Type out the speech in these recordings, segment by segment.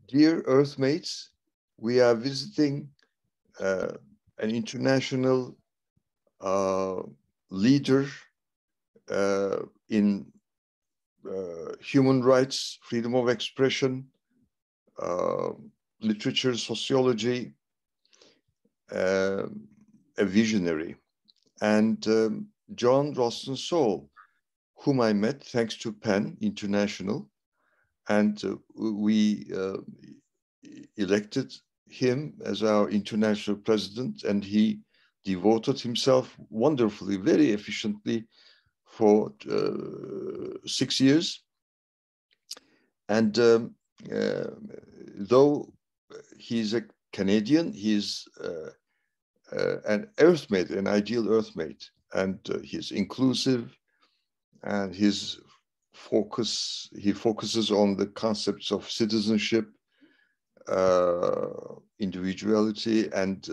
Dear Earthmates, we are visiting an international leader in human rights, freedom of expression, literature, sociology, a visionary, and John Ralston Saul, whom I met thanks to PEN International, and we elected him as our international president, and he devoted himself wonderfully, very efficiently for 6 years. And though he's a Canadian, he's an earthmate, an ideal earthmate, and he's inclusive, and he focuses on the concepts of citizenship, individuality, and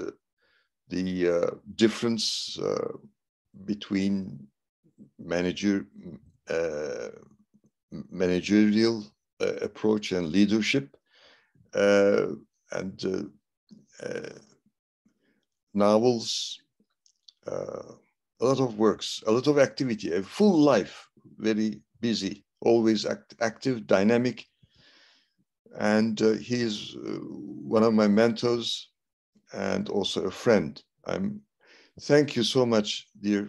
the difference between managerial approach and leadership, and novels, a lot of works, a lot of activity, a full life, very busy, always active, dynamic. And he is one of my mentors and also a friend. Thank you so much, dear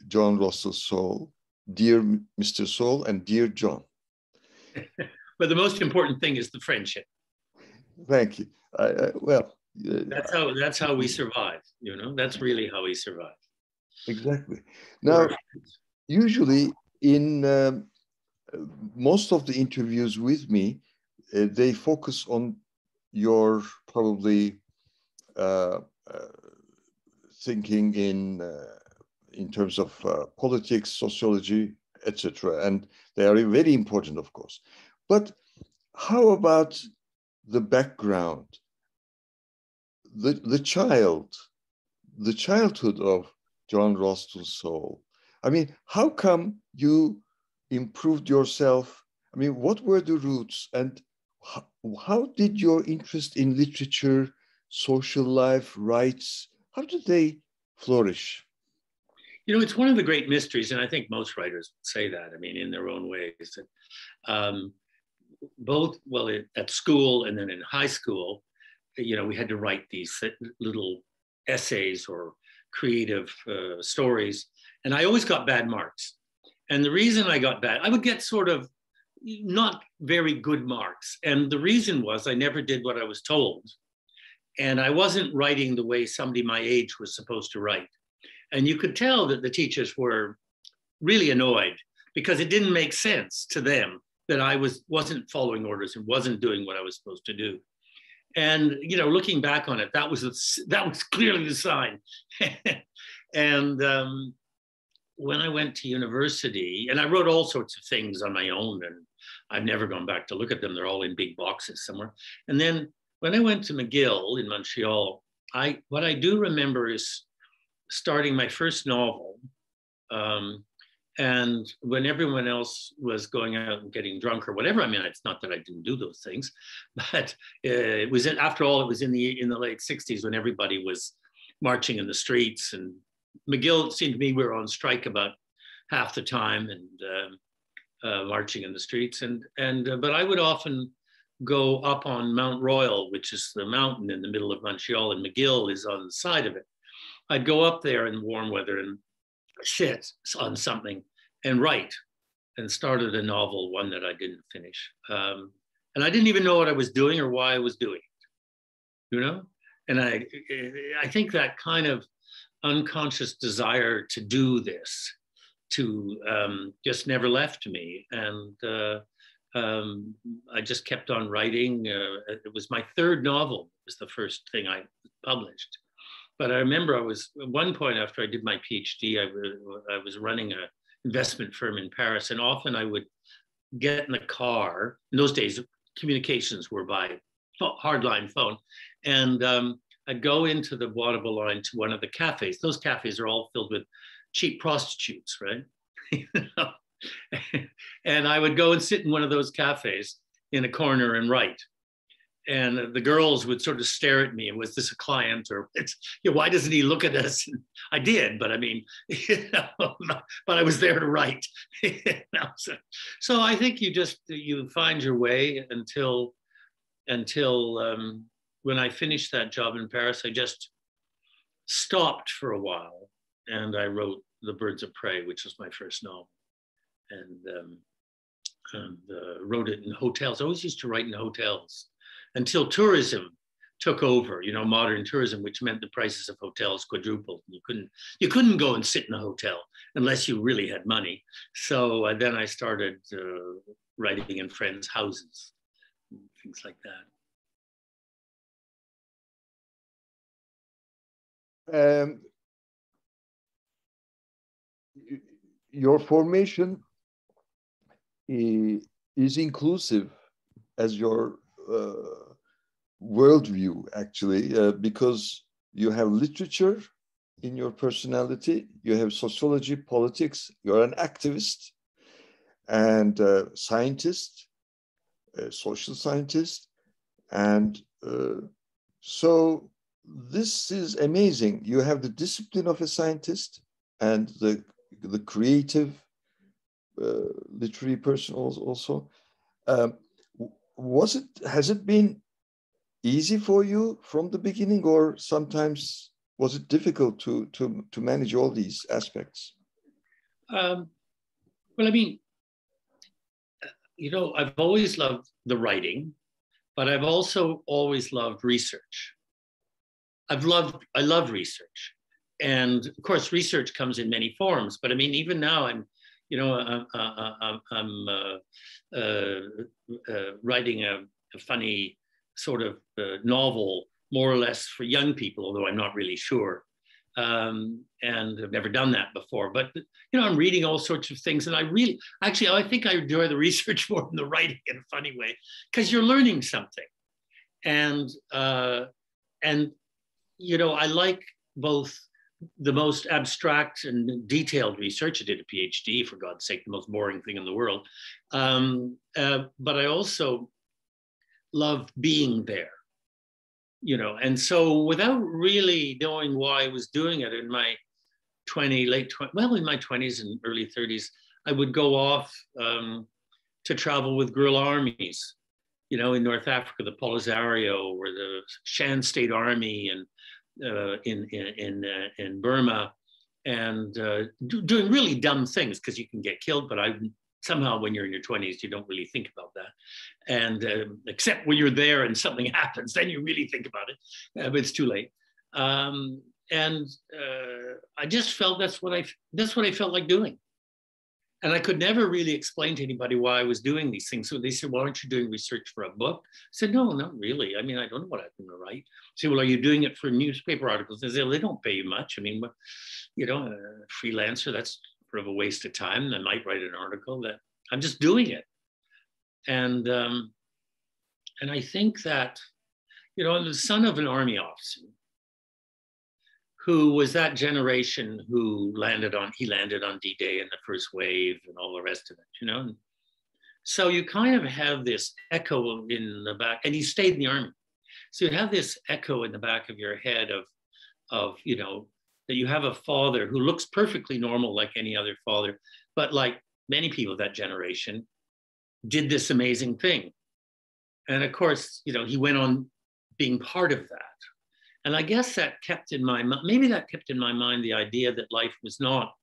John Russell Saul, dear Mr. Saul, and dear John. But the most important thing is the friendship. Thank you. That's how we survive. You know, that's really how we survive. Exactly. Now, usually in most of the interviews with me, they focus on your probably thinking in terms of politics, sociology, etc. And they are very important, of course. But how about the background, the childhood of John Ralston Saul? I mean, how come you improved yourself? I mean, what were the roots, and how did your interest in literature, social life, rights, how did they flourish? You know, it's one of the great mysteries, and I think most writers say that, I mean, in their own ways, that both, well, at school and then in high school, you know, we had to write these little essays or creative stories, and I always got bad marks. And the reason I got bad, I would get sort of not very good marks. And the reason was I never did what I was told. And I wasn't writing the way somebody my age was supposed to write. And you could tell that the teachers were really annoyed because it didn't make sense to them that I wasn't following orders and wasn't doing what I was supposed to do. And, you know, looking back on it, that was clearly the sign. And when I went to university, and I wrote all sorts of things on my own, and I've never gone back to look at them. They're all in big boxes somewhere. And then when I went to McGill in Montreal, what I do remember is starting my first novel. And when everyone else was going out and getting drunk or whatever, I mean, it's not that I didn't do those things, but it was, after all, it was in the late 60s when everybody was marching in the streets, and McGill, it seemed to me, we were on strike about half the time, and marching in the streets. But I would often go up on Mount Royal, which is the mountain in the middle of Montreal, and McGill is on the side of it. I'd go up there in warm weather and sit on something and write, and started a novel, one that I didn't finish. And I didn't even know what I was doing or why I was doing it, you know? And I think that kind of unconscious desire to do this, just never left me. And I just kept on writing. It was my third novel, was the first thing I published. But I remember at one point after I did my PhD, I was running an investment firm in Paris, and often I would get in the car. In those days, communications were by hardline phone, and I'd go into the Bois de Boulogne to one of the cafes. Those cafes are all filled with cheap prostitutes, right? And I would go and sit in one of those cafes in a corner and write. And the girls would sort of stare at me and was this a client or why doesn't he look at us? And I did, but I mean, but I was there to write. So I think you find your way until when I finished that job in Paris, I just stopped for a while and I wrote The Birds of Prey, which was my first novel. And wrote it in hotels. I always used to write in hotels until tourism took over, modern tourism, which meant the prices of hotels quadrupled. You couldn't go and sit in a hotel unless you really had money. So then I started writing in friends' houses, things like that. Your formation is inclusive as your worldview, actually, because you have literature in your personality, you have sociology, politics, you're an activist and scientist, social scientist. And so this is amazing. You have the discipline of a scientist and the creative literary person also. Has it been easy for you from the beginning, or sometimes was it difficult to manage all these aspects? Well, I mean, I've always loved the writing, but I've also always loved research. I love research. And of course, research comes in many forms, but I mean, even now I'm writing a funny sort of novel, more or less for young people, although I'm not really sure. And I've never done that before, but I'm reading all sorts of things. And I think I enjoy the research more than the writing in a funny way, because you're learning something. And I like both the most abstract and detailed research. I did a PhD, for God's sake, the most boring thing in the world. But I also love being there, and so without really knowing why I was doing it in my in my 20s and early 30s, I would go off to travel with guerrilla armies, in North Africa, the Polisario or the Shan State Army, and in Burma, and doing really dumb things because you can get killed. But somehow when you're in your 20s, you don't really think about that. And except when you're there and something happens, then you really think about it, but it's too late. And I just felt that's what I felt like doing. And I could never really explain to anybody why I was doing these things. So they said, "Well, aren't you doing research for a book?" I said, "No, not really. I mean, I don't know what I'm going to write." I said, "Well, are you doing it for newspaper articles?" They said, "Well, they don't pay you much. I mean, a freelancer, that's sort of a waste of time. I might write an article that I'm just doing it." And I think that, I'm the son of an army officer who was that generation who landed on DDay in the first wave and all the rest of it, And so you kind of have this echo in the back, and he stayed in the army. So you have this echo in the back of your head of that you have a father who looks perfectly normal like any other father, but like many people of that generation, did this amazing thing. And of course, he went on being part of that. And I guess that kept in my mind, the idea that life was not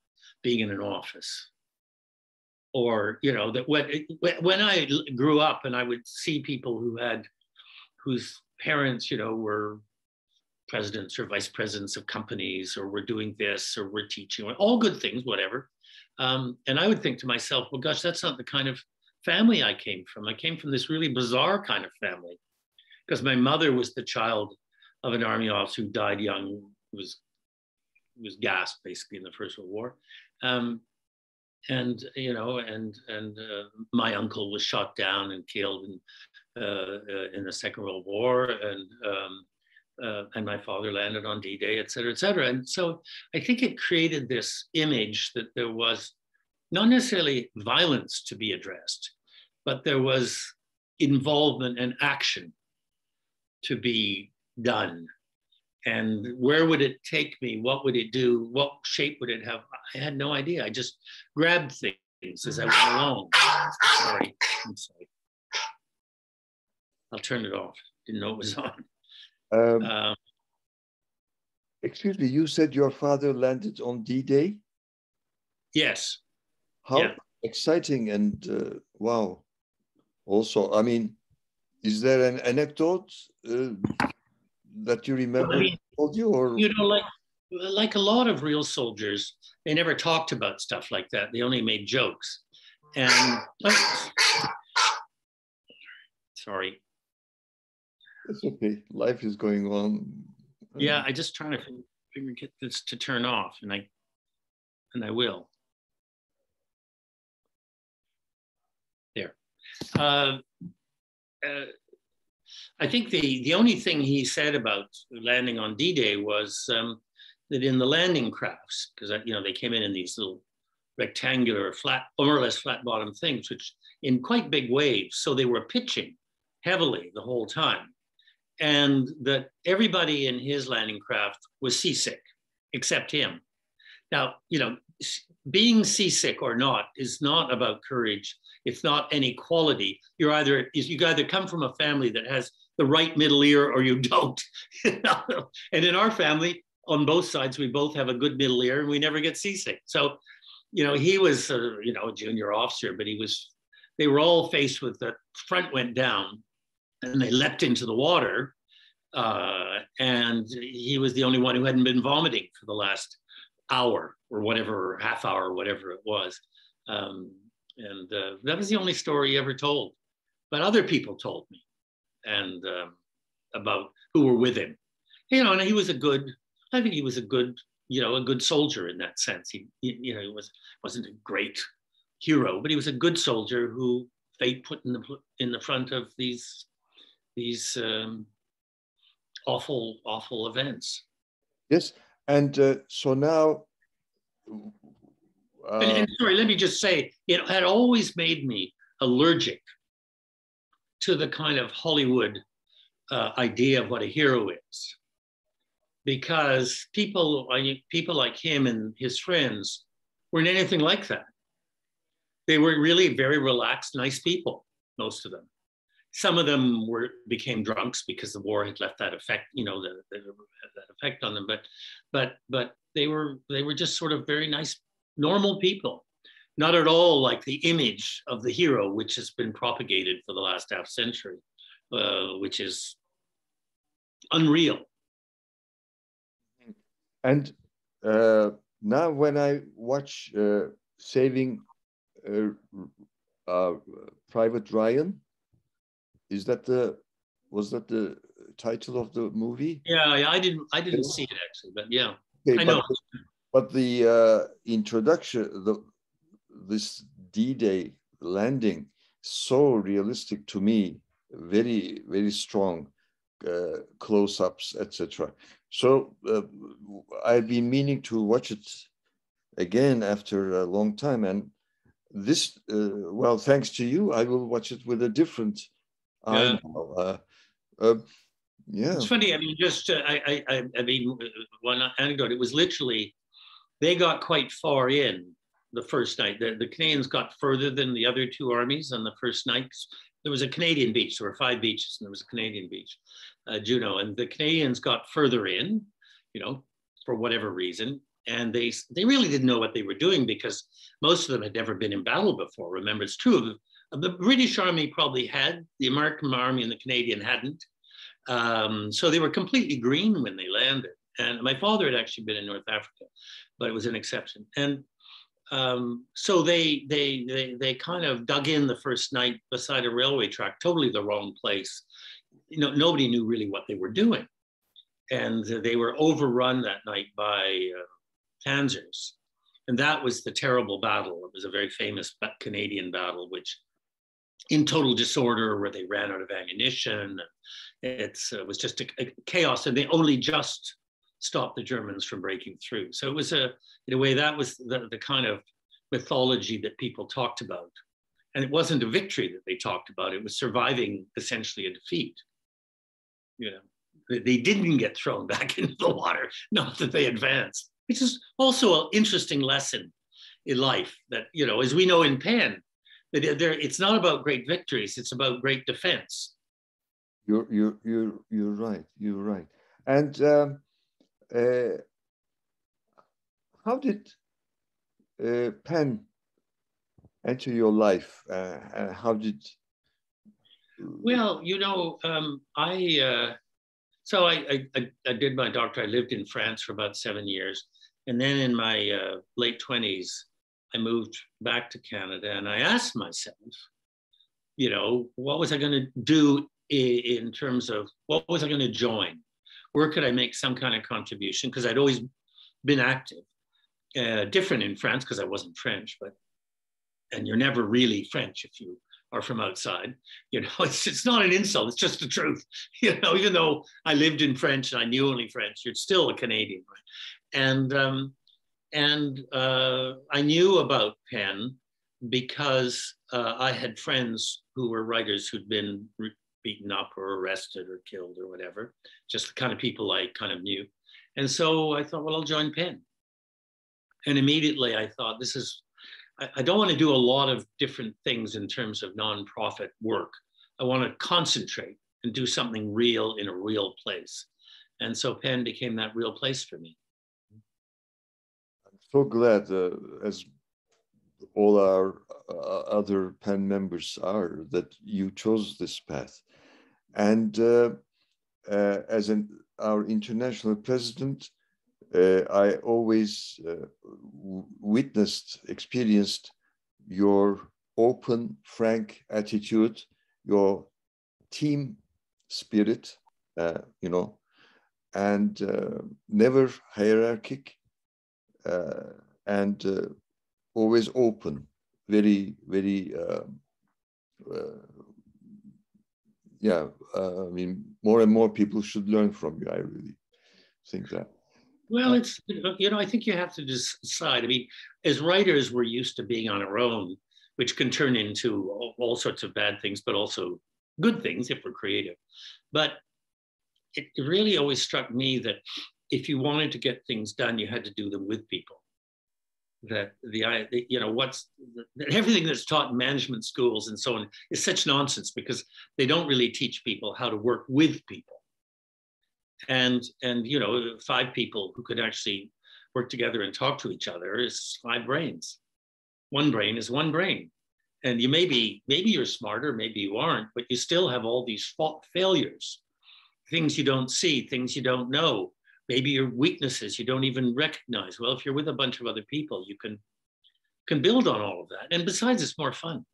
being in an office. Or, that when I grew up and I would see people whose parents, were presidents or vice presidents of companies, or were doing this, or were teaching, all good things, whatever. And I would think to myself, well, gosh, that's not the kind of family I came from. I came from this really bizarre kind of family, because my mother was the child of an army officer who died young, was gassed basically in the First World War. My uncle was shot down and killed in the Second World War, and my father landed on D-Day, et cetera, et cetera. And so I think it created this image that there was not necessarily violence to be addressed, but there was involvement and action to be done. And where would it take me? What would it do? What shape would it have? I had no idea. I just grabbed things as I went along. Sorry, I'm sorry. I'll turn it off. Didn't know it was on. Excuse me, you said your father landed on D-Day? Yes. How exciting and wow. Also, I mean, is there an anecdote that you remember? I mean, told you, or you know, like a lot of real soldiers, they never talked about stuff like that. They only made jokes. And sorry. It's okay. Life is going on. Yeah, I just trying to get this to turn off, and I will. There. I think the only thing he said about landing on D-Day was that in the landing crafts, because you know they came in these little rectangular, flat, more or less flat bottom things, which in quite big waves, so they were pitching heavily the whole time, and that everybody in his landing craft was seasick, except him. Now, you know, being seasick or not is not about courage. It's not any quality. You either come from a family that has the right middle ear or you don't. And in our family, on both sides, we both have a good middle ear and we never get seasick. So, you know, he was, you know, a junior officer, but they were all faced with the front went down and they leapt into the water. And he was the only one who hadn't been vomiting for the last hour or whatever, or half hour, or whatever it was. And that was the only story he ever told. But other people told me and about who were with him. You know, and I think he was a good, you know, a good soldier in that sense. He you know, he wasn't a great hero, but he was a good soldier who fate put in the front of these awful events. yes, and so now. And sorry, let me just say, it had always made me allergic to the kind of Hollywood idea of what a hero is, because people like him and his friends weren't anything like that. They were really very relaxed, nice people, most of them. Some of them became drunks because the war had left that effect, you know, that effect on them. But they were just sort of very nice, normal people, not at all like the image of the hero, which has been propagated for the last half century, which is unreal. And now when I watch Saving Private Ryan, was that the title of the movie? Yeah, I didn't see it actually, but yeah, okay, I know. But the introduction, this D-Day landing, so realistic to me, very, very strong close-ups, etc. So I've been meaning to watch it again after a long time, and this, well, thanks to you, I will watch it with a different eye now. Yeah, it's funny. I mean, just I mean, one anecdote. It was literally they got quite far in the first night. The Canadians got further than the other two armies on the first night. There was a Canadian beach. There were 5 beaches, and there was a Canadian beach, Juno. And the Canadians got further in, you know, for whatever reason. And they really didn't know what they were doing because most of them had never been in battle before. Remember, it's true. The British Army probably had, the American Army and the Canadian hadn't. So they were completely green when they landed. And my father had actually been in North Africa, but it was an exception. And so they kind of dug in the first night beside a railway track, totally the wrong place. You know, nobody knew really what they were doing. And they were overrun that night by panzers. And that was the terrible battle. It was a very famous Canadian battle, which in total disorder, where they ran out of ammunition. It was just a chaos, and they only just stopped the Germans from breaking through. So it was in a way, that was the kind of mythology that people talked about. And it wasn't a victory that they talked about. It was surviving essentially a defeat. you know, they didn't get thrown back into the water, not that they advanced, which is also an interesting lesson in life that, you know, as we know in Penn, that it's not about great victories, it's about great defense. You're right. You're right. And how did Penn enter your life? How did? Well, you know, I did my doctorate. I lived in France for about 7 years, and then in my late 20s, I moved back to Canada, and I asked myself, you know, what was I going to do in terms of what was I going to join? Where could I make some kind of contribution? Because I'd always been active, different in France because I wasn't French, and you're never really French if you are from outside. You know, it's not an insult, it's just the truth. You know, even though I lived in French and I knew only French, you're still a Canadian, right? And I knew about Penn because I had friends who were writers who'd been beaten up or arrested or killed or whatever, just the kind of people I kind of knew. And so I thought, well, I'll join Penn. And immediately I thought, I don't want to do a lot of different things in terms of nonprofit work. I want to concentrate and do something real in a real place. And so Penn became that real place for me. I'm so glad, as all our other Penn members are, that you chose this path. And as our international president, I always experienced your open, frank attitude, your team spirit, you know, and never hierarchic, and always open, very, very, yeah, I mean, more and more people should learn from you. I really think that. Well, it's, you know, I think you have to decide. I mean, as writers, we're used to being on our own, which can turn into all sorts of bad things, but also good things if we're creative. But it really always struck me that if you wanted to get things done, you had to do them with people. That you know, everything that's taught in management schools and so on is such nonsense because they don't really teach people how to work with people. And you know, 5 people who could actually work together and talk to each other is 5 brains. 1 brain is 1 brain. And maybe you're smarter, maybe you aren't, but you still have all these failures, things you don't see, things you don't know, maybe your weaknesses you don't even recognize. Well, if you're with a bunch of other people, you can build on all of that. And besides, it's more fun.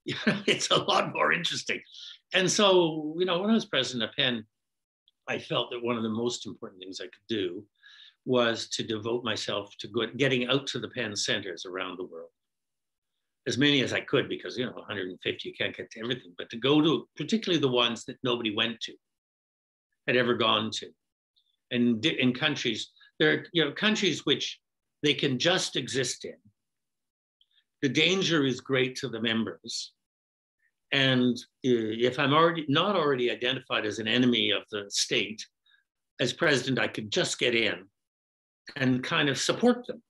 It's a lot more interesting. And so, you know, when I was president of Penn, I felt that one of the most important things I could do was to devote myself to getting out to the Penn centers around the world. As many as I could, because, you know, 150, you can't get to everything, but to go to particularly the ones that nobody went to, had ever gone to. And in countries, there are, you know, countries which they can just exist in. The danger is great to the members. And if I'm not already identified as an enemy of the state, as president, I could just get in and kind of support them.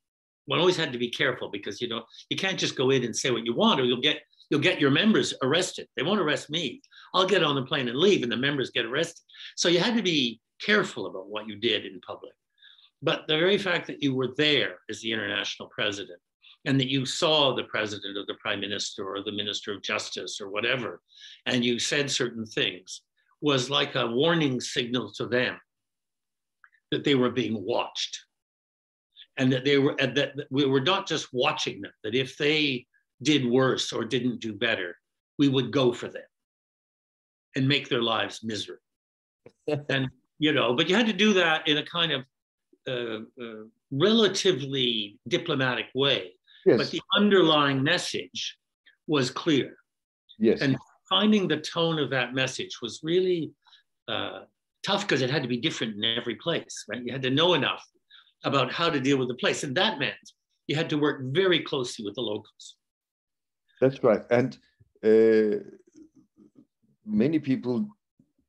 One always had to be careful because, you know, you can't just go in and say what you want, or you'll get your members arrested. They won't arrest me. I'll get on the plane and leave, and the members get arrested. So you had to be careful about what you did in public. But the very fact that you were there as the international president, and that you saw the president or the prime minister or the minister of justice or whatever, and you said certain things, was like a warning signal to them that they were being watched. And that we were not just watching them, that if they did worse or didn't do better, we would go for them and make their lives miserable. And, you know, but you had to do that in a kind of relatively diplomatic way. Yes. But the underlying message was clear. Yes. And finding the tone of that message was really tough because it had to be different in every place, right? You had to know enough about how to deal with the place. And that meant you had to work very closely with the locals. That's right. And many people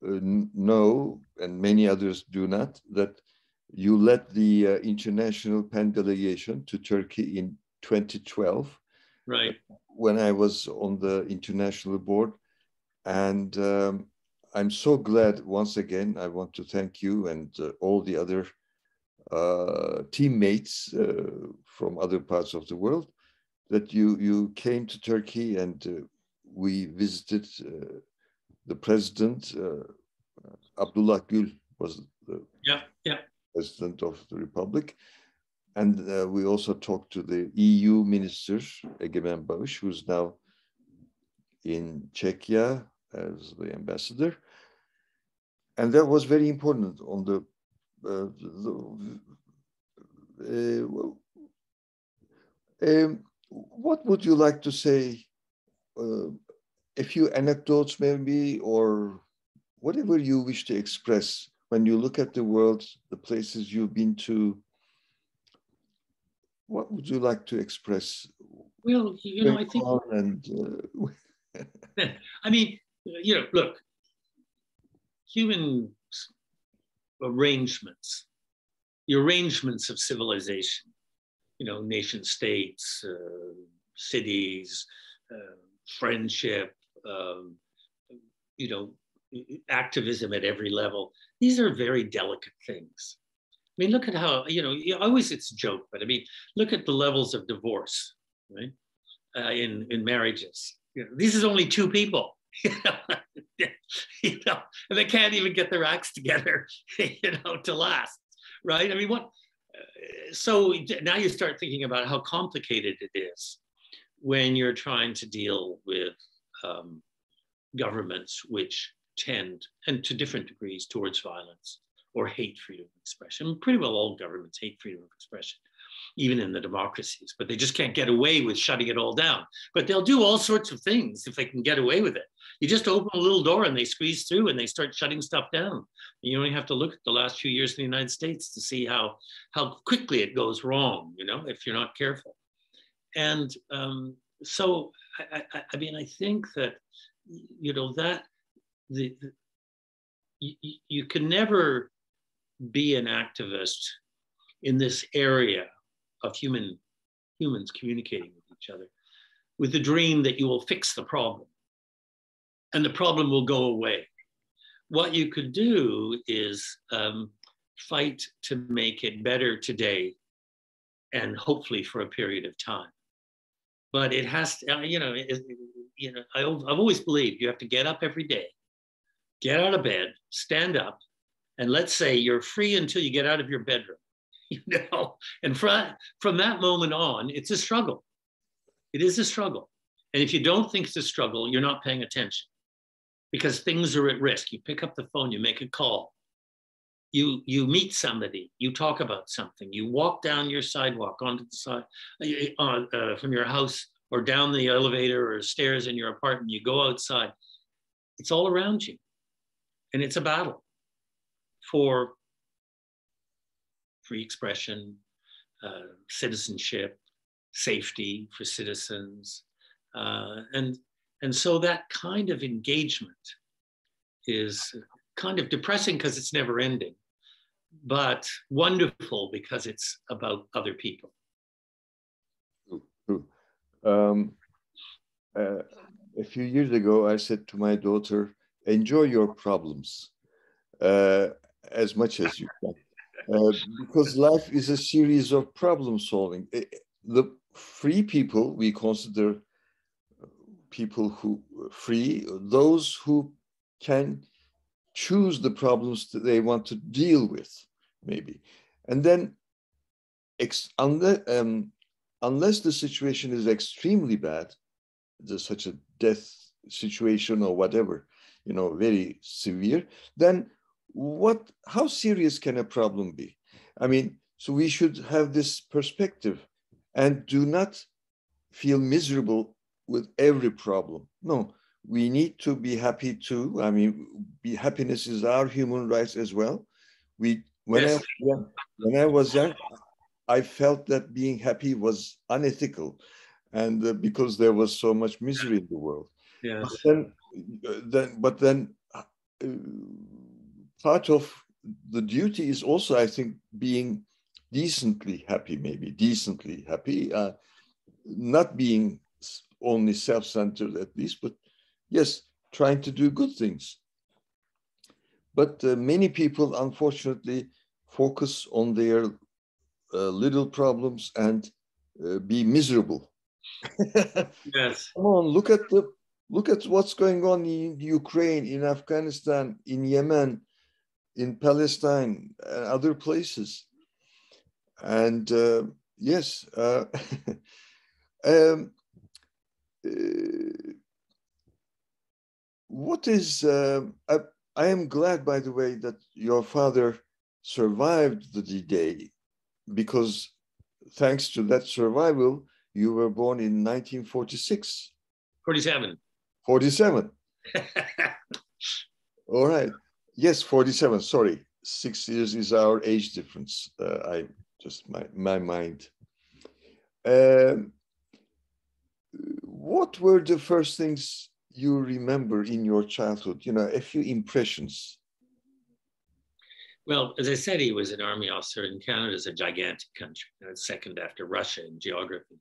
know, and many others do not, that you led the international PEN delegation to Turkey in 2012. Right. When I was on the international board. And I'm so glad, once again, I want to thank you and all the other teammates from other parts of the world that you came to Turkey, and we visited the president, Abdullah Gül was the president of the Republic. And we also talked to the EU minister, Egemen Bağış, who's now in Czechia as the ambassador. And that was very important on what would you like to say? A few anecdotes maybe, or whatever you wish to express when you look at the world, the places you've been to. What would you like to express? Well, I think, I mean, look, human arrangements, the arrangements of civilization, nation states, cities, friendship, activism at every level. These are very delicate things. I mean, look at how, always it's a joke, but I mean, look at the levels of divorce, right? In marriages. This is only two people, and they can't even get their acts together, to last, right? I mean, so now you start thinking about how complicated it is when you're trying to deal with governments which tend, and to different degrees, towards violence or hate freedom of expression. Pretty well all governments hate freedom of expression, even in the democracies, but they just can't get away with shutting it all down. But they'll do all sorts of things if they can get away with it. You just open a little door and they squeeze through and they start shutting stuff down. You only have to look at the last few years in the United States to see how quickly it goes wrong, if you're not careful. And so, I mean, I think that, you can never be an activist in this area of humans communicating with each other with the dream that you will fix the problem and the problem will go away. What you could do is fight to make it better today and hopefully for a period of time. But it has to, I've alwaalways believed you have to get up every day, get out of bed, stand up, and let's say you're free until you get out of your bedroom, and from that moment on, it's a struggle. It is a struggle. And if you don't think it's a struggle, you're not paying attention because things are at risk. You pick up the phone, you make a call, you meet somebody, you talk about something, you walk down your sidewalk onto the side from your house or down the elevator or stairs in your apartment, you go outside. It's all around you. And it's a battle for free expression, citizenship, safety for citizens. And so that kind of engagement is kind of depressing because it's never ending, but wonderful because it's about other people. A few years ago, I said to my daughter, enjoy your problems as much as you can. Because life is a series of problem solving. The free people, we consider people who free, those who can choose the problems that they want to deal with, maybe. And then unless the situation is extremely bad, there's such a death situation or whatever, very severe, then how serious can a problem be? I mean, so we should have this perspective and do not feel miserable with every problem. No, we need to be happy too. I mean, happiness is our human rights as well. When I was young, I felt that being happy was unethical, and because there was so much misery in the world. Yes. But then part of the duty is also, I think, being decently happy, maybe decently happy, not being only self-centered at least, but yes, trying to do good things. But many people, unfortunately, focus on their little problems and be miserable. Yes. Come on, look at what's going on in Ukraine, in Afghanistan, in Yemen, in Palestine, and other places. And yes, what is, I am glad, by the way, that your father survived the D-Day, because thanks to that survival, you were born in 1946. 47. 47. All right. Yes, 47. Sorry. 6 years is our age difference. I just, my mind. What were the first things you remember in your childhood? You know, a few impressions. Well, as I said, he was an army officer, and Canada is a gigantic country. It's second after Russia in geography.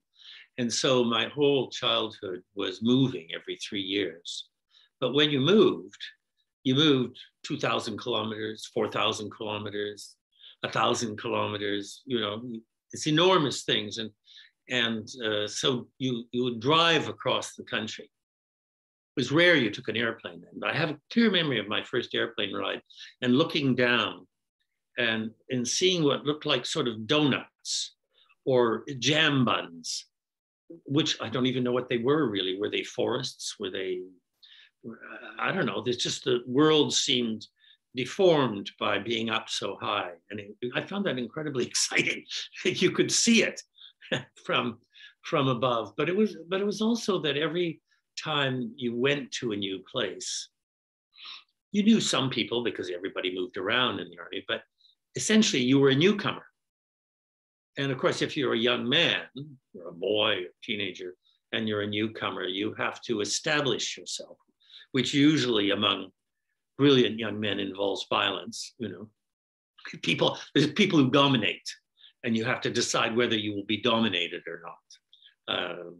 And so my whole childhood was moving every 3 years. But when you moved 2,000 kilometers, 4,000 kilometers, 1,000 kilometers, you know, it's enormous things. And so you would drive across the country. It was rare you took an airplane then, but I have a clear memory of my first airplane ride and looking down and seeing what looked like sort of donuts or jam buns, which I don't even know what they were really. Were they forests? Were they, I don't know. There's just, the world seemed deformed by being up so high. And I found that incredibly exciting. You could see it from above. But it was also that every time you went to a new place, you knew some people because everybody moved around in the army, but essentially you were a newcomer. And of course, if you're a young man, you're a boy, a teenager, and you're a newcomer, you have to establish yourself, which usually among brilliant young men involves violence. You know, there's people who dominate, and you have to decide whether you will be dominated or not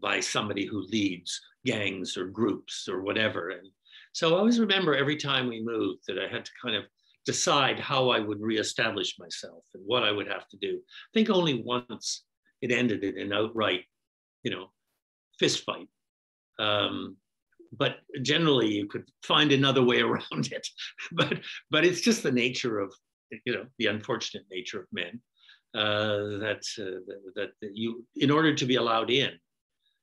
by somebody who leads gangs or groups or whatever. And so I always remember every time we moved that I had to kind of decide how I would reestablish myself and what I would have to do. I think only once it ended in an outright, you know, fist fight. But generally you could find another way around it. But it's just the nature of, you know, the unfortunate nature of men that you, in order to be allowed in,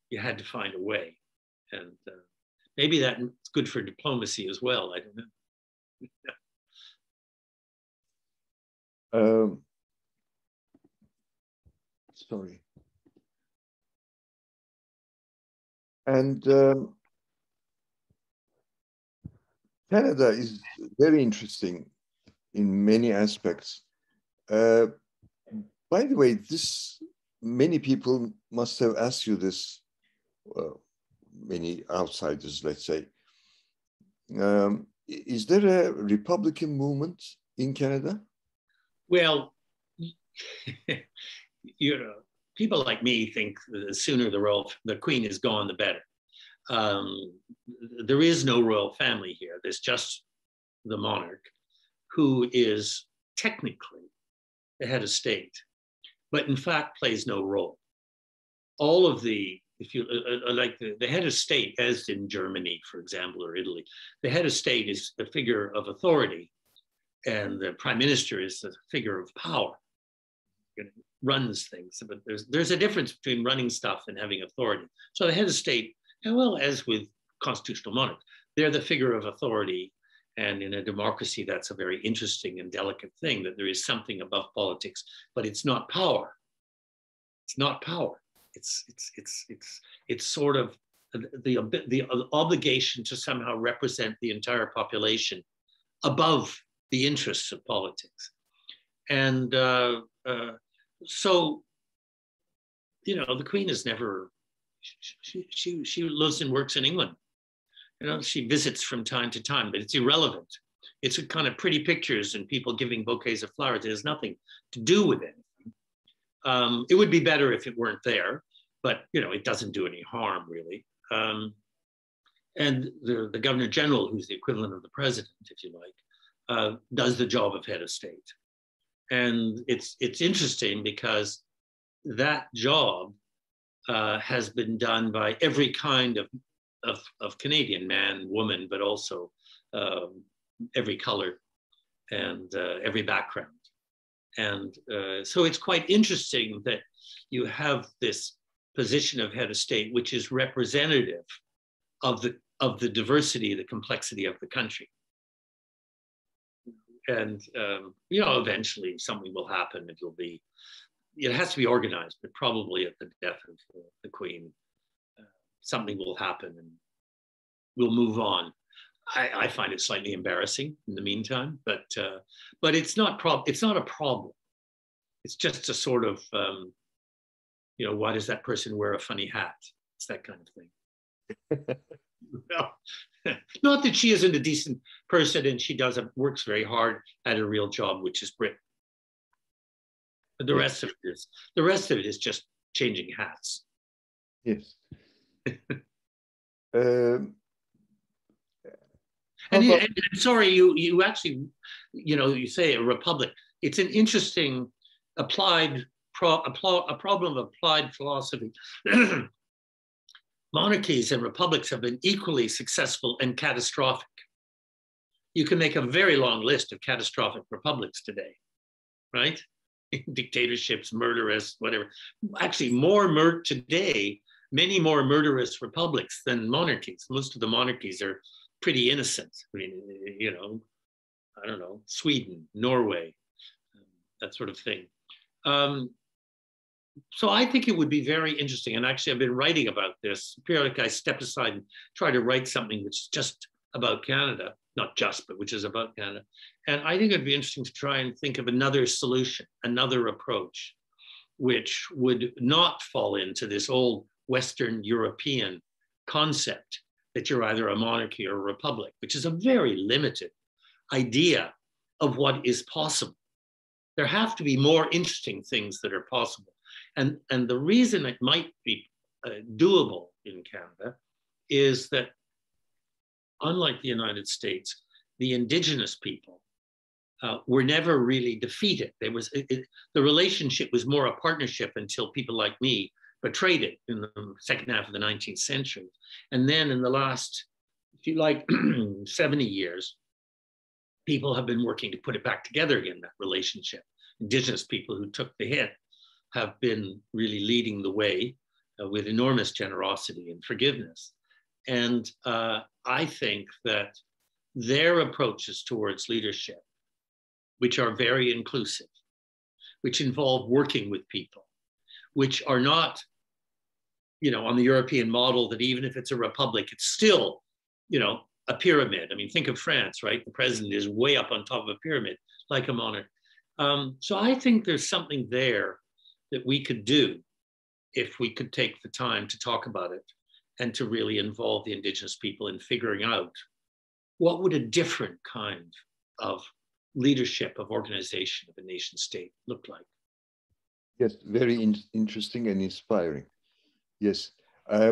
you had to find a way. And maybe that's good for diplomacy as well. I don't know. Sorry. And Canada is very interesting in many aspects. By the way, many people must have asked you this, many outsiders, let's say. Is there a Republican movement in Canada? Well, you know, people like me think the sooner the Queen is gone, the better. There is no royal family here. There's just the monarch, who is technically the head of state, but in fact plays no role. All of the, if you like the head of state, as in Germany, for example, or Italy, the head of state is a figure of authority, and the prime minister is a figure of power. It runs things, but there's a difference between running stuff and having authority. So the head of state, well, as with constitutional monarchs, they're the figure of authority. And in a democracy, that's a very interesting and delicate thing, that there is something above politics, but it's not power. It's not power. It's sort of the obligation to somehow represent the entire population above the interests of politics. And so, you know, the Queen is never, she lives and works in England. You know, she visits from time to time, but it's irrelevant. It's a kind of pretty pictures and people giving bouquets of flowers. It has nothing to do with anything. It would be better if it weren't there, but it doesn't do any harm really. And the Governor General, who's the equivalent of the president, if you like, does the job of head of state. And it's interesting because that job has been done by every kind of Canadian, man, woman, but also every color and every background. And so it's quite interesting that you have this position of head of state, which is representative of the diversity, the complexity of the country. And eventually something will happen. It has to be organized, but probably at the death of the Queen, something will happen and we'll move on. I find it slightly embarrassing in the meantime, but it's not a problem. It's just a sort of, why does that person wear a funny hat? It's that kind of thing. Not that she isn't a decent person and she works very hard at a real job, which is Britain. But the rest of it is just changing hats. Yes. And sorry, you actually, you say a republic. It's an interesting a problem of applied philosophy. Monarchies and republics have been equally successful and catastrophic. You can make a very long list of catastrophic republics today, right? Dictatorships, murderous, whatever. Actually, many more murderous republics than monarchies. Most of the monarchies are pretty innocent. I mean, I don't know, Sweden, Norway, that sort of thing. So I think it would be very interesting. And actually, I've been writing about this. Periodically, I step aside and try to write something which is just about Canada, not just, but which is about Canada. And I think it'd be interesting to try and think of another solution, another approach, which would not fall into this old Western European concept that you're either a monarchy or a republic, which is a very limited idea of what is possible. There have to be more interesting things that are possible. And the reason it might be doable in Canada is that, unlike the United States, the Indigenous people were never really defeated. The relationship was more a partnership until people like me betrayed it in the second half of the 19th century. And then in the last, if you like, 70 years, people have been working to put it back together again, that relationship. Indigenous people who took the hit have been really leading the way with enormous generosity and forgiveness. And I think that their approaches towards leadership, which are very inclusive, which involve working with people, which are not, on the European model that even if it's a republic, it's still, a pyramid. I mean, think of France, right? The president is way up on top of a pyramid, like a monarch. So I think there's something there that we could do if we could take the time to talk about it and to really involve the Indigenous people in figuring out what would a different kind of leadership, of organization of a nation state look like. Yes, very interesting and inspiring. Yes,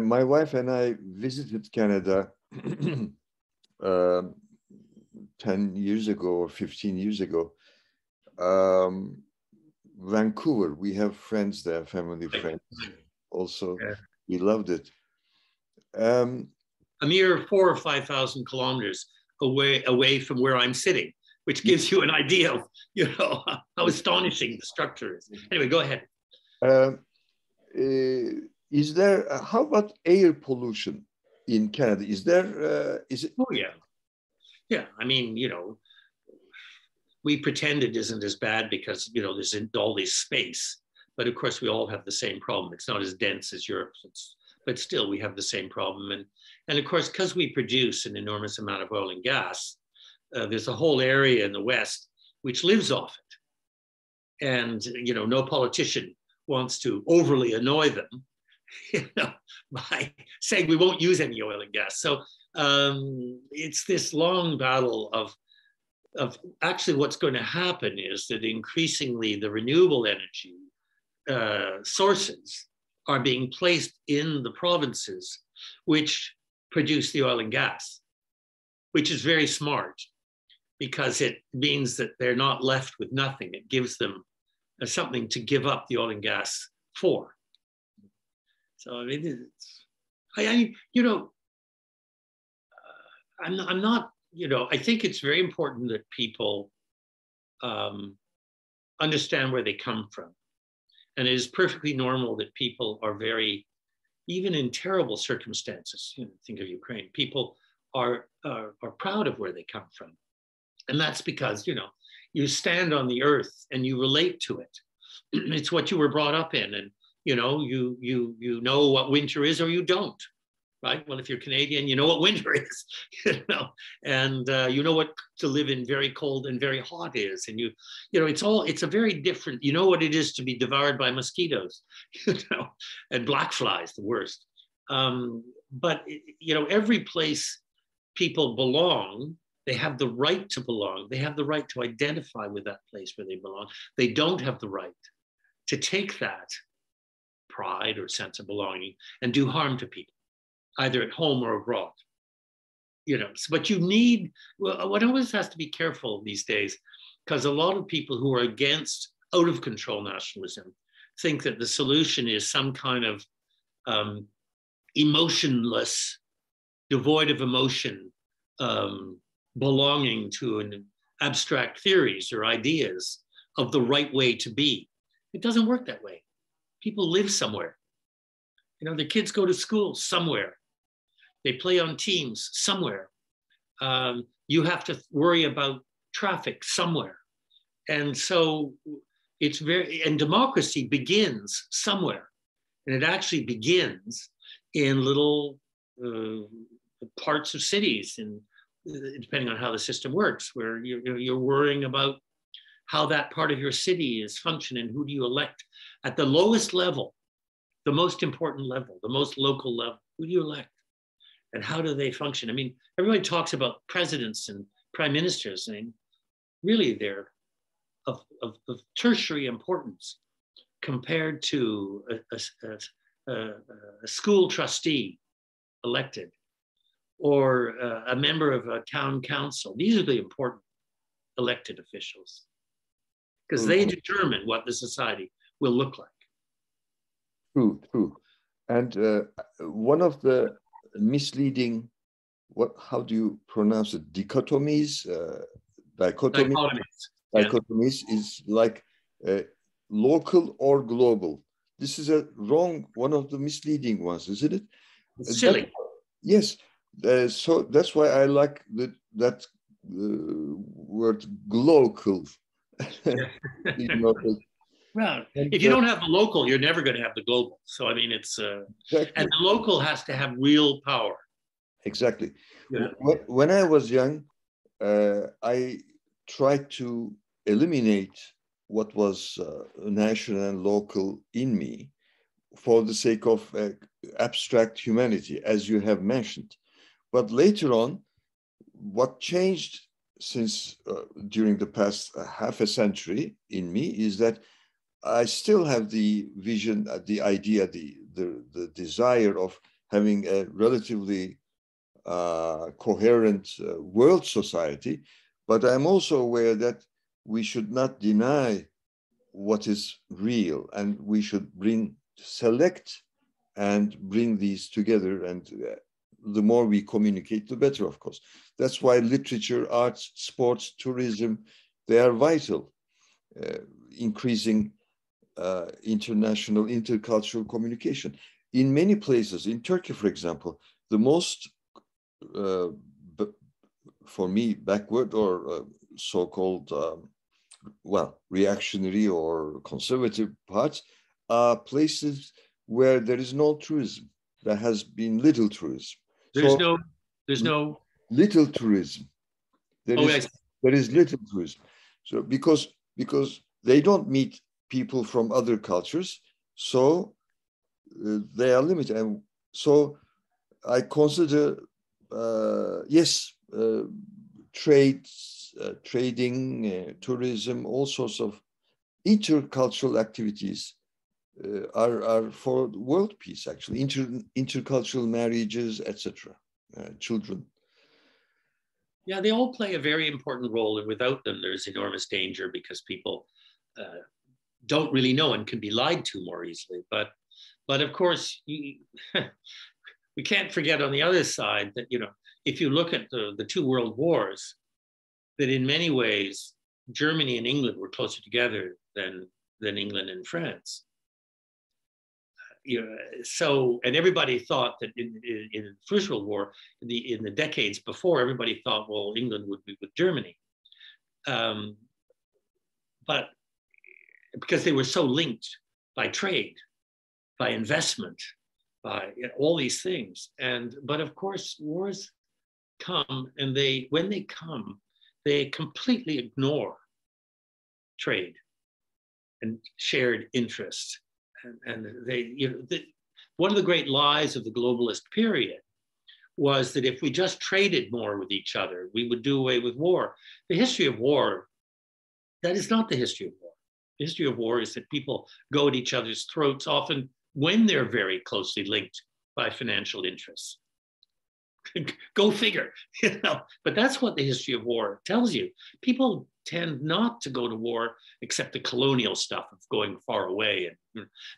my wife and I visited Canada 10 years ago or 15 years ago. Vancouver, we have friends there, family friends also. Yeah. We loved it. A mere 4,000 or 5,000 kilometers away from where I'm sitting, which gives you an idea of, how astonishing the structure is. Anyway, go ahead. Is there, how about air pollution in Canada? Is it? Oh, yeah. Yeah, I mean, we pretend it isn't as bad because, there's all this space. But of course, we all have the same problem. It's not as dense as Europe, but still we have the same problem. And of course, because we produce an enormous amount of oil and gas, there's a whole area in the West which lives off it. And, no politician wants to overly annoy them, by saying we won't use any oil and gas. So it's this long battle of actually what's going to happen is that increasingly the renewable energy sources are being placed in the provinces which produce the oil and gas, which is very smart because it means that they're not left with nothing. It gives them something to give up the oil and gas for. So I mean, I'm not, I think it's very important that people understand where they come from. And it is perfectly normal that people are very, even in terrible circumstances, think of Ukraine, people are proud of where they come from. And that's because, you stand on the earth and you relate to it. It's what you were brought up in. And, you know what winter is or you don't, right? Well, if you're Canadian, you know what winter is, and you know what to live in very cold and very hot is. And it's a very different, you know what it is to be devoured by mosquitoes, and black flies, the worst. But, every place people belong, they have the right to belong. They have the right to identify with that place where they belong. They don't have the right to take that pride or sense of belonging and do harm to people, either at home or abroad. But one always has to be careful these days, because a lot of people who are against out of control nationalism think that the solution is some kind of emotionless, devoid of emotion, belonging to an abstract theories or ideas of the right way to be. It doesn't work that way. People live somewhere. Their kids go to school somewhere. They play on teams somewhere. You have to worry about traffic somewhere. And so and democracy begins somewhere. And it actually begins in little parts of cities, and depending on how the system works, where you're worrying about how that part of your city is functioning, who do you elect at the lowest level, the most important level, the most local level, who do you elect? And how do they function? I mean, everybody talks about presidents and prime ministers, and really they're of tertiary importance compared to a school trustee elected, or a member of a town council. These are the important elected officials, because they determine what the society will look like. True. And one of the misleading, how do you pronounce it? Dichotomies? Dichotomies is like local or global. This is one of the misleading ones, isn't it? It's silly. Yes. So that's why I like that word glocal. Well, if you don't have the local, you're never going to have the global. So I mean, it's exactly. And the local has to have real power. Exactly. Yeah. When I was young, I tried to eliminate what was national and local in me for the sake of abstract humanity, as you have mentioned. But later on, what changed since during the past half a century in me is that I still have the vision, the idea, the desire of having a relatively coherent world society, but I'm also aware that we should not deny what is real, and we should select and bring these together, and the more we communicate, the better, of course. That's why literature, arts, sports, tourism, they are vital, increasing international, intercultural communication. In many places, in Turkey, for example, the most, for me, backward or so-called, reactionary or conservative parts are places where there is no tourism. There has been little tourism. There's no little tourism. There is little tourism. So because they don't meet people from other cultures, so they are limited. And so I consider, trade, trading, tourism, all sorts of intercultural activities are for world peace, actually, intercultural marriages, etc., children. Yeah, they all play a very important role, and without them, there's enormous danger because people don't really know and can be lied to more easily. But of course, we can't forget on the other side that, you know, if you look at the two world wars, that in many ways, Germany and England were closer together than England and France. You know, so, and everybody thought that in the First World War, in the decades before, everybody thought, well, England would be with Germany. But because they were so linked by trade, by investment, by all these things. But of course, wars come, and when they come, they completely ignore trade and shared interests. And they, you know, one of the great lies of the globalist period was that if we just traded more with each other, we would do away with war. The history of war, that is not the history of war. The history of war is that people go at each other's throats, often when they're very closely linked by financial interests. Go figure, you know. But that's what the history of war tells you. People tend not to go to war, except the colonial stuff of going far away.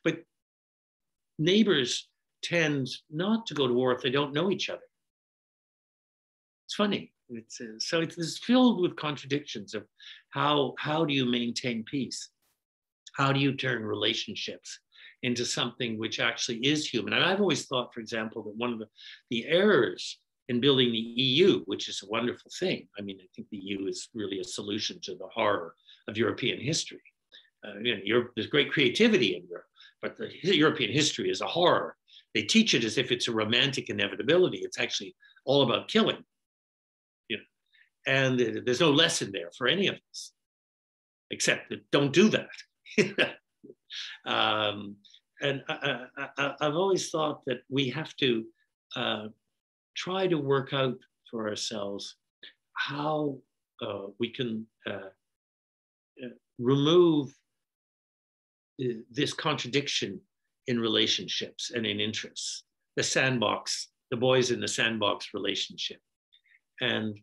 But neighbors tend not to go to war if they don't know each other. It's funny. So it's filled with contradictions of how do you maintain peace? How do you turn relationships into something which actually is human? And I've always thought, for example, that one of the errors in building the EU, which is a wonderful thing. I mean, I think the EU is really a solution to the horror of European history. You know, there's great creativity in Europe, but the European history is a horror. They teach it as if it's a romantic inevitability. It's actually all about killing. You know, and there's no lesson there for any of us, except that don't do that. And I've always thought that we have to try to work out for ourselves how we can remove this contradiction in relationships and in interests, the sandbox, the boys in the sandbox relationship, and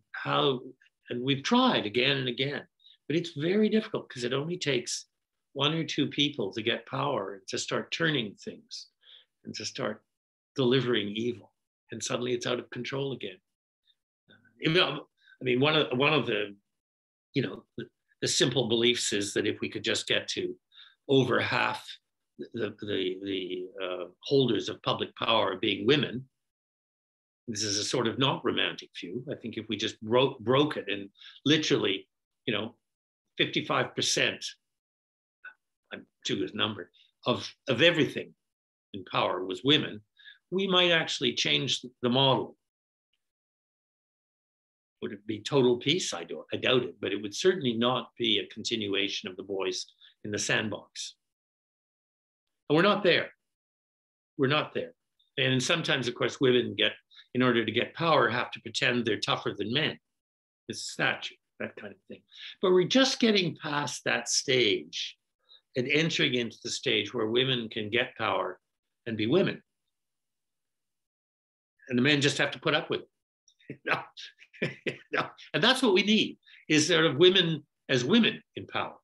we've tried again and again, but it's very difficult because it only takes one or two people to get power and to start turning things and to start delivering evil, and suddenly it's out of control again. I mean, one of the, you know, the simple beliefs is that if we could just get to over half the holders of public power being women, this is a sort of not romantic view. I think if we just broke it and literally, you know, 55%, I'm too good number, of everything in power was women, we might actually change the model. Would it be total peace? I doubt it, but it would certainly not be a continuation of the boys in the sandbox. And we're not there. We're not there. And sometimes, of course, women in order to get power, have to pretend they're tougher than men. It's a statue, that kind of thing. But we're just getting past that stage and entering into the stage where women can get power and be women. And the men just have to put up with it. And that's what we need, is sort of women as women in power,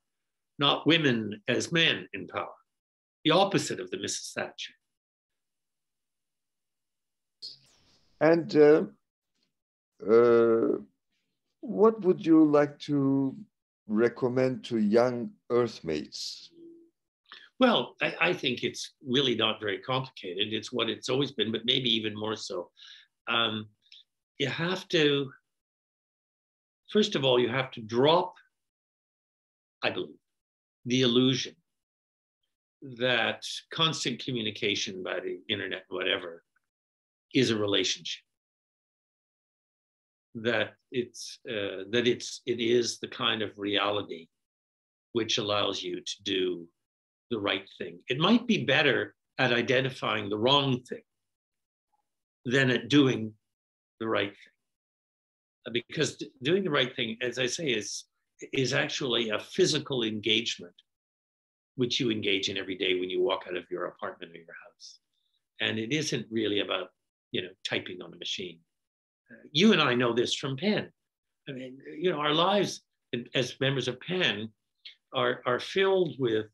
not women as men in power. The opposite of the Mrs. Thatcher. And what would you like to recommend to young Earthmates? Well, I think it's really not very complicated. It's what it's always been, but maybe even more so. You have to, first of all, you have to drop, I believe, the illusion that constant communication by the internet, whatever, is a relationship. That it is the kind of reality which allows you to do the right thing. It might be better at identifying the wrong thing than at doing the right thing. because doing the right thing, as I say, is actually a physical engagement, which you engage in every day when you walk out of your apartment or your house. And it isn't really about, typing on a machine. You and I know this from PEN. I mean, our lives as members of PEN are filled with,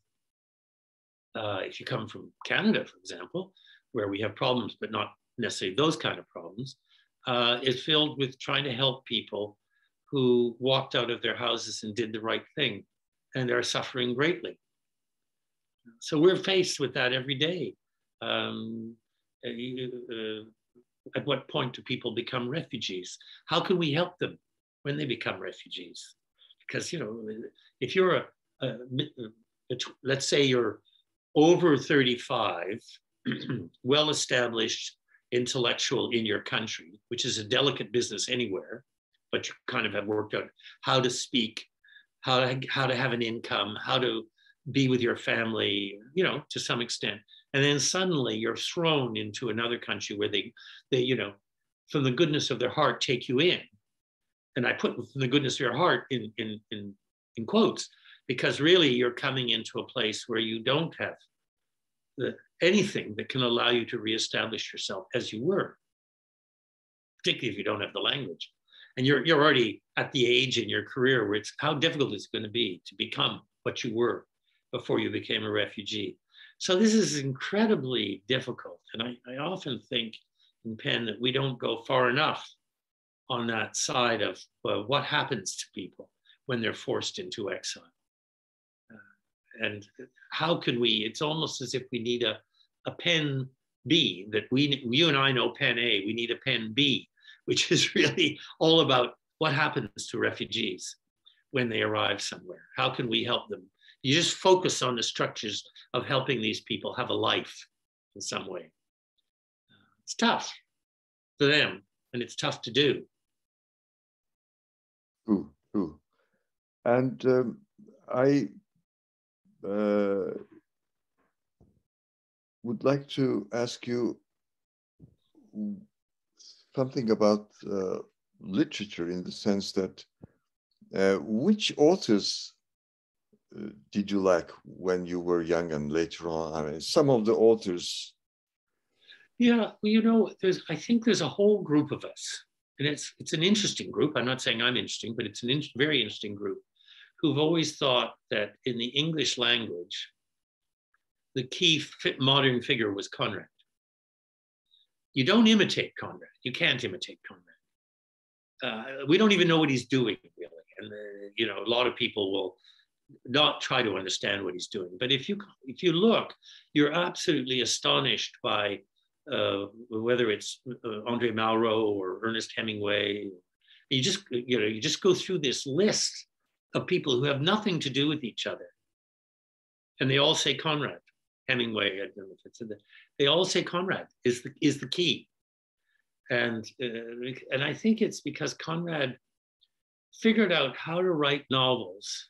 if you come from Canada, for example, where we have problems, but not necessarily those kind of problems, is filled with trying to help people who walked out of their houses and did the right thing and are suffering greatly. So we're faced with that every day. At what point do people become refugees? How can we help them when they become refugees? Because, if you're let's say you're over 35, well-established intellectual in your country, which is a delicate business anywhere, but you kind of have worked out how to speak, how to have an income, how to be with your family, to some extent. And then suddenly you're thrown into another country where they from the goodness of their heart, take you in. And I put from the goodness of your heart in quotes, because really you're coming into a place where you don't have anything that can allow you to reestablish yourself as you were, particularly if you don't have the language. And you're already at the age in your career where it's how difficult it's going to be to become what you were before you became a refugee. So this is incredibly difficult. And I often think in PEN that we don't go far enough on that side of what happens to people when they're forced into exile. And how could we, it's almost as if we need a PEN B, that you and I know PEN A, we need a PEN B, which is really all about what happens to refugees when they arrive somewhere. How can we help them? You just focus on the structures of helping these people have a life in some way. It's tough for them, and it's tough to do. True. And I would like to ask you something about literature, in the sense that which authors did you like when you were young and later on? I mean, some of the authors. Yeah, well, I think there's a whole group of us, and it's an interesting group. I'm not saying I'm interesting, but it's very interesting group who've always thought that in the English language, the key modern figure was Conrad. You don't imitate Conrad. You can't imitate Conrad. We don't even know what he's doing, really. And, a lot of people will not try to understand what he's doing. But if you look, you're absolutely astonished by whether it's Andre Malraux or Ernest Hemingway. You just go through this list of people who have nothing to do with each other, and they all say Conrad. Hemingway, I don't know if it's in there. They all say Conrad is the key, and I think it's because Conrad figured out how to write novels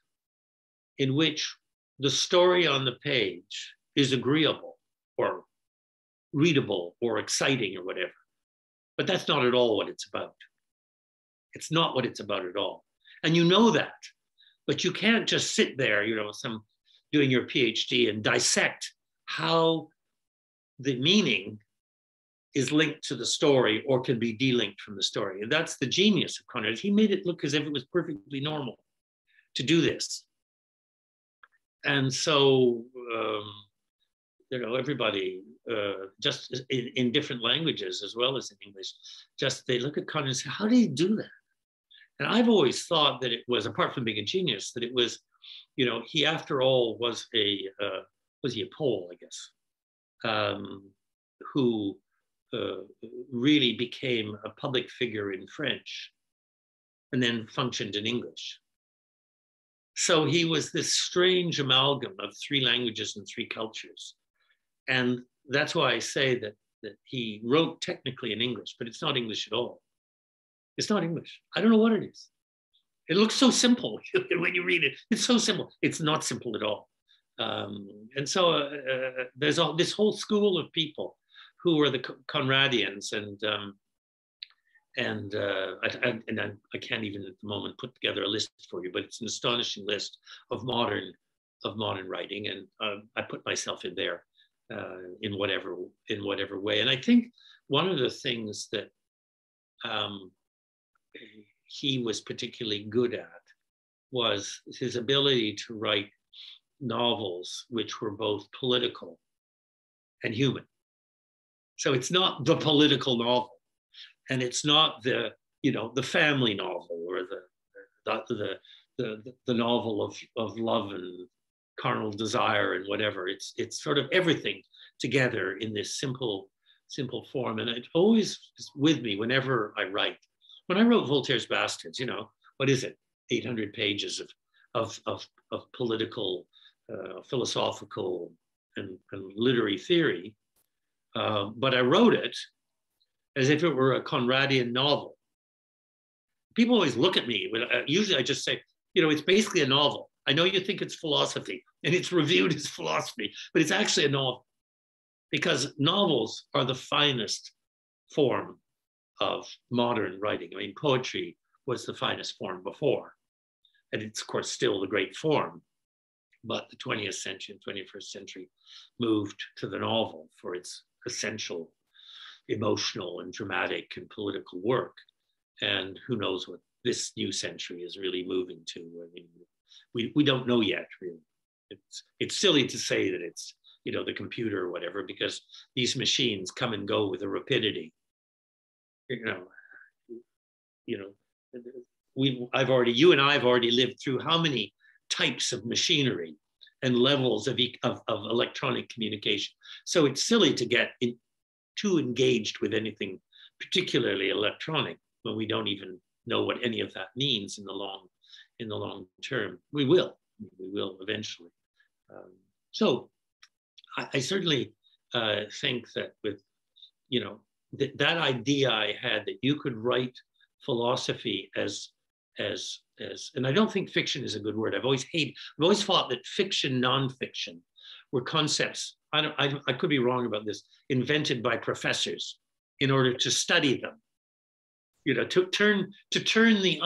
in which the story on the page is agreeable or readable or exciting or whatever. But that's not at all what it's about. It's not what it's about at all. And you know that, but you can't just sit there, doing your PhD and dissect how the meaning is linked to the story or can be delinked from the story. And that's the genius of Conrad. He made it look as if it was perfectly normal to do this. And so, everybody, just in different languages as well as in English, they look at Conrad and say, how did he do that? And I've always thought that it was, apart from being a genius, that it was, he after all was was he a Pole, I guess, who really became a public figure in French and then functioned in English. So he was this strange amalgam of three languages and three cultures. And that's why I say that he wrote technically in English, but it's not English at all. It's not English. I don't know what it is. It looks so simple when you read it. It's so simple. It's not simple at all. And so there's this whole school of people who are the Conradians, and I can't even at the moment put together a list for you, but it's an astonishing list of modern writing, and I put myself in there in whatever way. And I think one of the things that he was particularly good at was his ability to write novels which were both political and human. So it's not the political novel, and it's not the family novel or the novel of love and carnal desire and whatever. It's sort of everything together in this simple form, and it always is with me whenever I write. When I wrote Voltaire's Bastards, what is it? 800 pages of political, philosophical, and literary theory. But I wrote it as if it were a Conradian novel. People always look at me, but usually I just say, it's basically a novel. I know you think it's philosophy, and it's reviewed as philosophy, but it's actually a novel, because novels are the finest form of modern writing. I mean, poetry was the finest form before, and it's, of course, still the great form. But the 20th century and 21st century moved to the novel for its essential emotional and dramatic and political work. And who knows what this new century is really moving to. I mean, we don't know yet, really. It's silly to say that it's, the computer or whatever, because these machines come and go with a rapidity. You and I have already lived through how many types of machinery and levels of electronic communication. So it's silly to get too engaged with anything particularly electronic when we don't even know what any of that means in the long term. We will eventually. So I certainly think that with, that idea I had that you could write philosophy as, and I don't think fiction is a good word. I've always thought that fiction, nonfiction were concepts, I could be wrong about this, invented by professors in order to study them, to turn the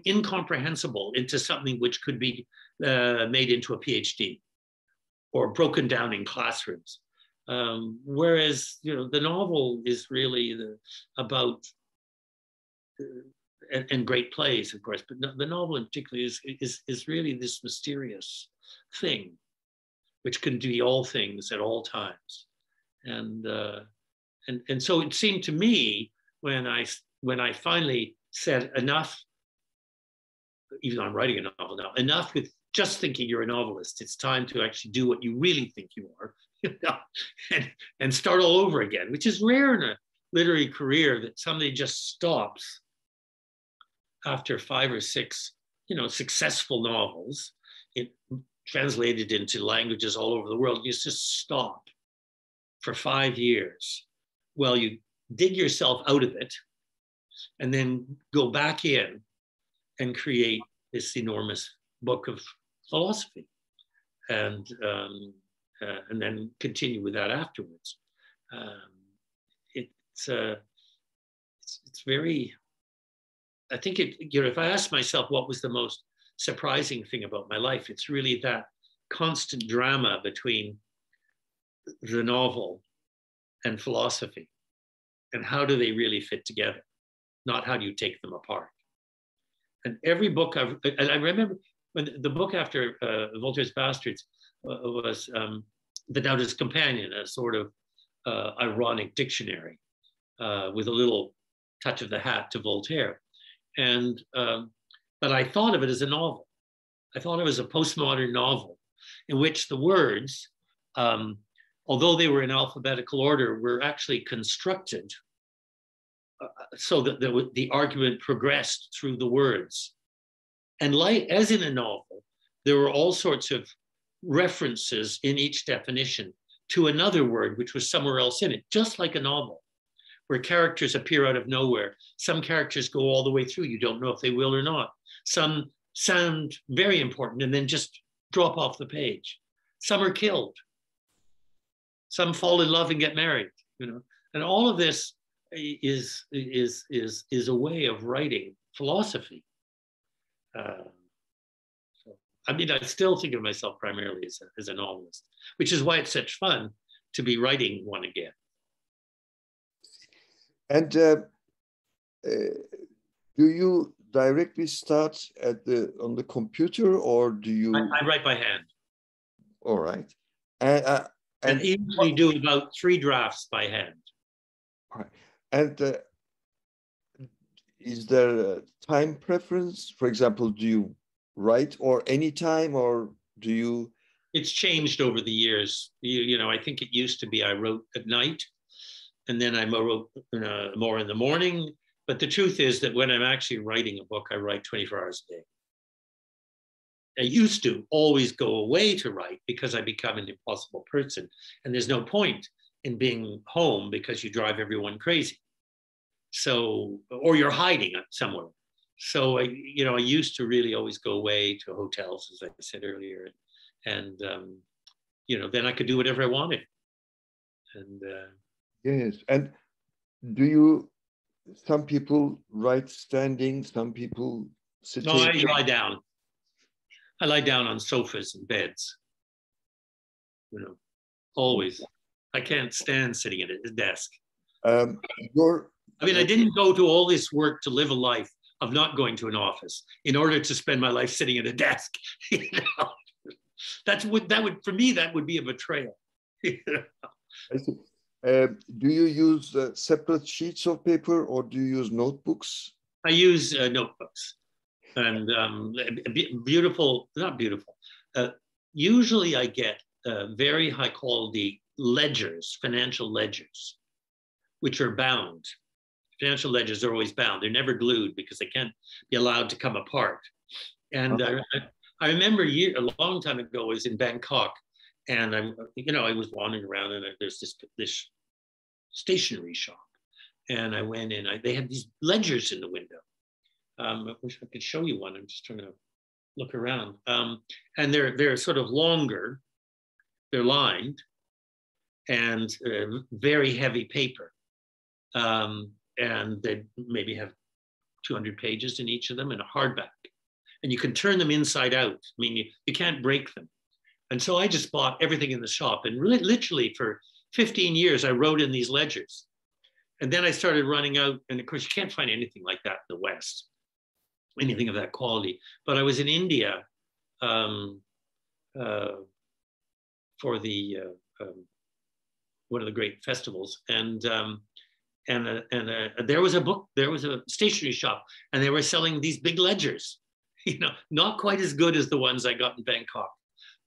incomprehensible into something which could be made into a PhD or broken down in classrooms. Whereas, the novel is really about, and great plays, of course, but the novel in particular is really this mysterious thing, which can be all things at all times. And so it seemed to me when I finally said enough, even though I'm writing a novel now, enough with just thinking you're a novelist. It's time to actually do what you really think you are, and start all over again, which is rare in a literary career, that somebody just stops after 5 or 6, successful novels, translated into languages all over the world. You just stop for 5 years while you dig yourself out of it, and then go back in and create this enormous book of philosophy, and then continue with that afterwards. It's very, I think if I ask myself what was the most surprising thing about my life, it's really that constant drama between the novel and philosophy, and how do they really fit together, not how do you take them apart. And every book and I remember when the book after Voltaire's Bastards was The Doubter's Companion, a sort of ironic dictionary with a little touch of the hat to Voltaire. And but I thought of it as a novel. I thought it was a postmodern novel in which the words, although they were in alphabetical order, were actually constructed so that the argument progressed through the words. And as in a novel, there were all sorts of references in each definition to another word which was somewhere else in it, just like a novel, where characters appear out of nowhere. Some characters go all the way through. You don't know if they will or not. Some sound very important and then just drop off the page. Some are killed. Some fall in love and get married, And all of this is a way of writing philosophy. I mean, I still think of myself primarily as a novelist, which is why it's such fun to be writing one again. And do you directly start on the computer, or do you? I write by hand. All right. And I usually do about 3 drafts by hand. All right. And is there a time preference? For example, do you write or any time, or do you? It's changed over the years. You know, I think it used to be I wrote at night, and then I wrote more in the morning. But the truth is that when I'm actually writing a book, I write 24 hours a day. I used to always go away to write because I become an impossible person. And there's no point in being home because you drive everyone crazy. So, or you're hiding somewhere. So, I used to really always go away to hotels, as I said earlier. And then I could do whatever I wanted. And yes. And do you, some people write standing, some people sitting? No, I lie down. I lie down on sofas and beds, always. I can't stand sitting at a desk. I didn't go to all this work to live a life of not going to an office in order to spend my life sitting at a desk. For me, that would be a betrayal. I see. Do you use separate sheets of paper, or do you use notebooks? I use notebooks. And not beautiful. Usually I get very high quality ledgers, financial ledgers, which are bound. Financial ledgers are always bound. They're never glued because they can't be allowed to come apart. And I remember a long time ago, I was in Bangkok, and I was wandering around, and there's this stationery shop. And I went in, they had these ledgers in the window. I wish I could show you one. I'm just trying to look around. And they're sort of longer. They're lined and very heavy paper. And they maybe have 200 pages in each of them and a hardback. And you can turn them inside out. I mean, you can't break them. And so I just bought everything in the shop. And really, literally for 15 years, I wrote in these ledgers. And then I started running out. And of course, you can't find anything like that in the West. Anything of that quality. But I was in India for the one of the great festivals, and there was a stationery shop, and they were selling these big ledgers, not quite as good as the ones I got in Bangkok,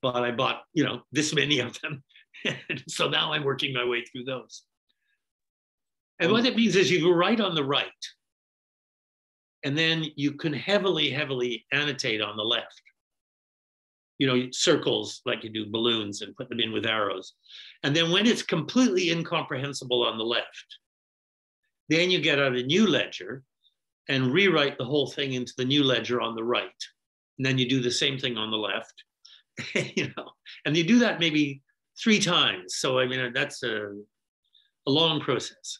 but I bought this many of them, and so now I'm working my way through those. And what it means is you write on the right. And then you can heavily, heavily annotate on the left. Circles like you do balloons and put them in with arrows. And then when it's completely incomprehensible on the left, then you get out a new ledger and rewrite the whole thing into the new ledger on the right. And then you do the same thing on the left, and you do that maybe 3 times. So, I mean, that's a long process.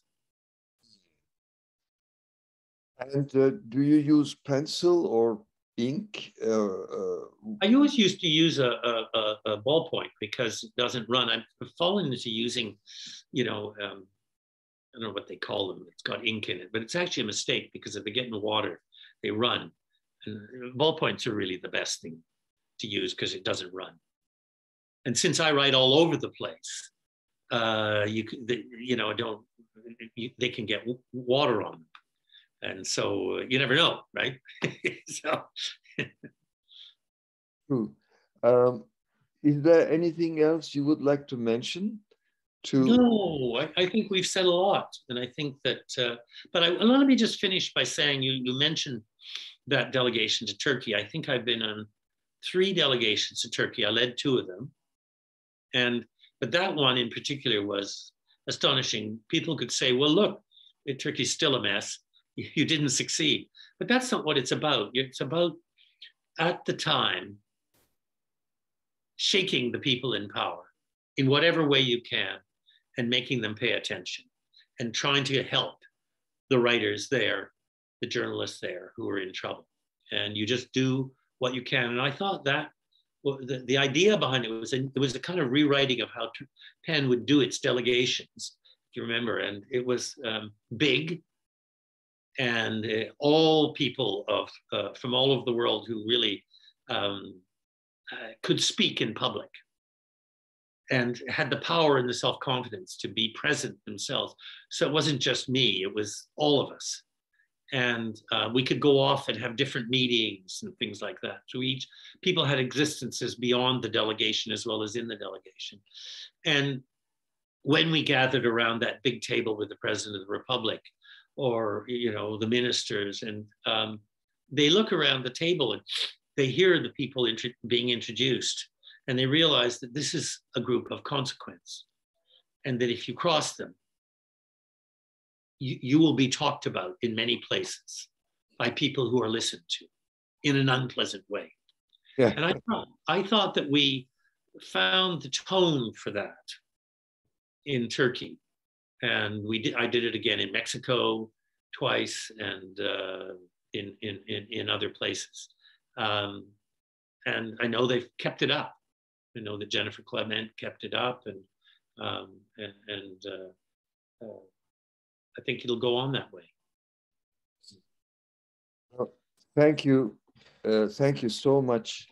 And do you use pencil or ink? I always used to use a ballpoint because it doesn't run. I've fallen into using, I don't know what they call them. It's got ink in it, but it's actually a mistake because if they get in the water, they run. And ballpoints are really the best thing to use because it doesn't run. And since I write all over the place, they can get water on them. And so you never know, right? So. True. Is there anything else you would like to mention? No, I think we've said a lot. And I think that, but let me just finish by saying you mentioned that delegation to Turkey. I think I've been on 3 delegations to Turkey. I led 2 of them. But that one in particular was astonishing. People could say, well, look, Turkey's still a mess. You didn't succeed. But that's not what it's about. It's about, at the time, shaking the people in power in whatever way you can and making them pay attention and trying to help the writers there, the journalists there who were in trouble. And you just do what you can. And I thought that well, the idea behind it was a kind of rewriting of how PEN would do its delegations, if you remember. And it was big, and all people from all over the world who really could speak in public and had the power and the self-confidence to be present themselves. So it wasn't just me, it was all of us. And we could go off and have different meetings and things like that. So people had existences beyond the delegation as well as in the delegation. And when we gathered around that big table with the President of the Republic, or the ministers, and they look around the table and they hear the people being introduced, and they realize that this is a group of consequence, and that if you cross them, you will be talked about in many places by people who are listened to in an unpleasant way. Yeah. And I thought that we found the tone for that in Turkey. And I did it again in Mexico twice, and in other places. And I know they've kept it up. I know that Jennifer Clement kept it up, and I think it'll go on that way. Well, thank you. Thank you so much,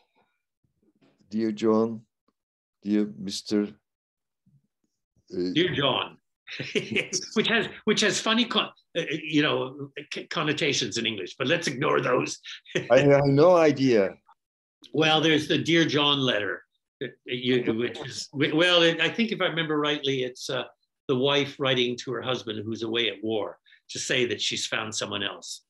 dear John, dear Mr. Dear John, which has funny connotations in English, but let's ignore those. I have no idea. Well, there's the Dear John letter, which is, well, I think if I remember rightly, it's the wife writing to her husband who's away at war to say that she's found someone else.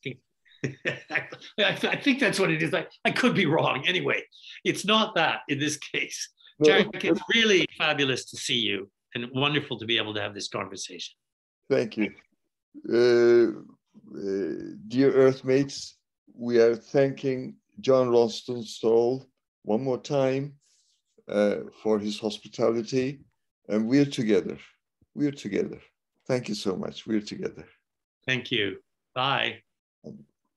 I think that's what it is. I could be wrong. Anyway, it's not that in this case. No. Tarek, it's really fabulous to see you and wonderful to be able to have this conversation. Thank you. Dear Earthmates, we are thanking John Ralston Saul one more time for his hospitality, and we're together. We're together. Thank you so much. We're together. Thank you. Bye.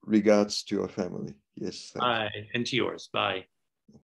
Regards to your family. Yes. Bye. And to yours. Bye.